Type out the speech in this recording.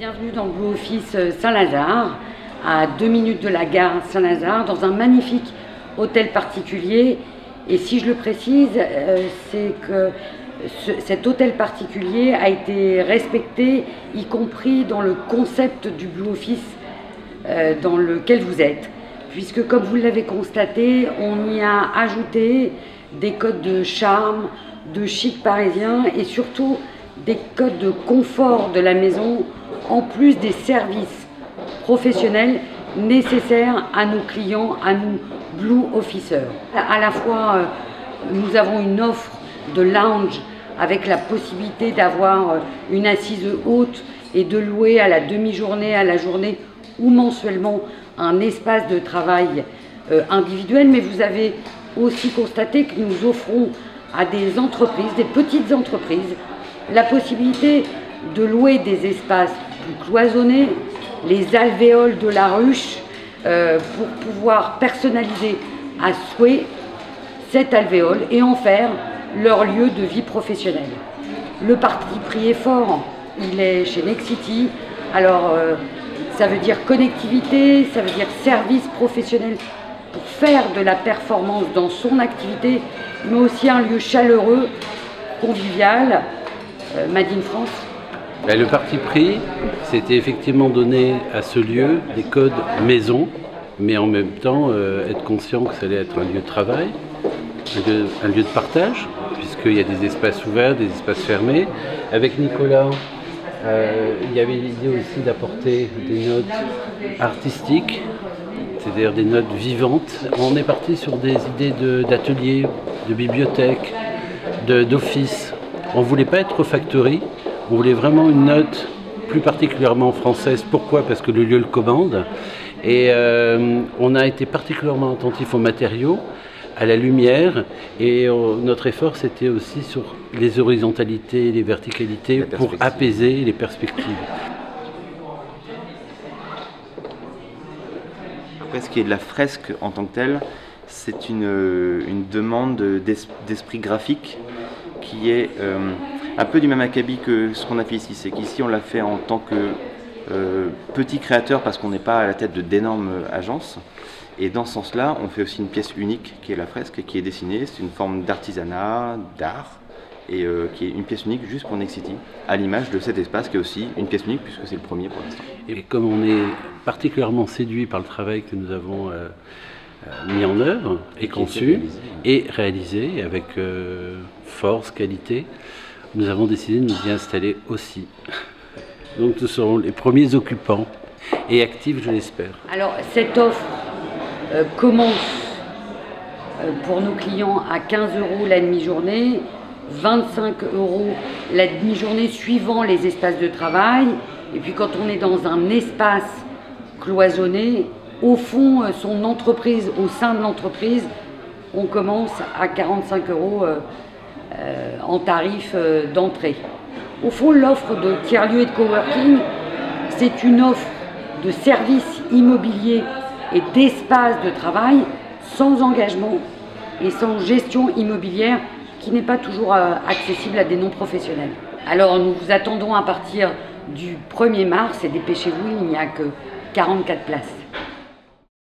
Bienvenue dans le Blue Office Saint-Lazare, à 2 minutes de la gare Saint-Lazare, dans un magnifique hôtel particulier. Et si je le précise, c'est que cet hôtel particulier a été respecté, y compris dans le concept du Blue Office dans lequel vous êtes. Puisque, comme vous l'avez constaté, on y a ajouté des codes de charme, de chic parisien et surtout des codes de confort de la maison, en plus des services professionnels nécessaires à nos clients, à nous Blue Officers. À la fois, nous avons une offre de lounge avec la possibilité d'avoir une assise haute et de louer à la demi-journée, à la journée ou mensuellement un espace de travail individuel, mais vous avez aussi constaté que nous offrons à des entreprises, des petites entreprises, la possibilité de louer des espaces plus cloisonnés, les alvéoles de la ruche, pour pouvoir personnaliser à souhait cette alvéole et en faire leur lieu de vie professionnelle. Le parti pris est fort, il est chez Nexity. Alors ça veut dire connectivité, ça veut dire service professionnel pour faire de la performance dans son activité, mais aussi un lieu chaleureux, convivial, Made in France. Le parti pris, c'était effectivement donner à ce lieu des codes maison, mais en même temps être conscient que ça allait être un lieu de travail, un lieu de partage, puisqu'il y a des espaces ouverts, des espaces fermés. Avec Nicolas, il y avait l'idée aussi d'apporter des notes artistiques, c'est-à-dire des notes vivantes. On est parti sur des idées d'ateliers, de bibliothèques, d'offices. On ne voulait pas être refactory, on voulait vraiment une note plus particulièrement française. Pourquoi? Parce que le lieu le commande. Et on a été particulièrement attentif aux matériaux, à la lumière, et notre effort c'était aussi sur les horizontalités, les verticalités pour apaiser les perspectives. Après, ce qui est de la fresque en tant que telle, c'est une demande d'esprit graphique qui est un peu du même acabit que ce qu'on a fait ici. C'est qu'ici on l'a fait en tant que petit créateur parce qu'on n'est pas à la tête d'énormes agences. Et dans ce sens-là, on fait aussi une pièce unique qui est la fresque et qui est dessinée. C'est une forme d'artisanat, d'art, et qui est une pièce unique juste pour Nexity, à l'image de cet espace qui est aussi une pièce unique puisque c'est le premier pour l'instant. Et comme on est particulièrement séduit par le travail que nous avons mis en œuvre et conçu et réalisé avec force, qualité, nous avons décidé de nous y installer aussi. Donc nous serons les premiers occupants et actifs, je l'espère. Alors cette offre commence pour nos clients à 15 € la demi-journée, 25 € la demi-journée suivant les espaces de travail. Et puis quand on est dans un espace cloisonné, au fond, son entreprise, au sein de l'entreprise, on commence à 45 € en tarif d'entrée. Au fond, l'offre de tiers-lieu et de coworking, c'est une offre de services immobiliers et d'espaces de travail sans engagement et sans gestion immobilière qui n'est pas toujours accessible à des non-professionnels. Alors nous vous attendons à partir du 1er mars et dépêchez-vous, il n'y a que 44 places.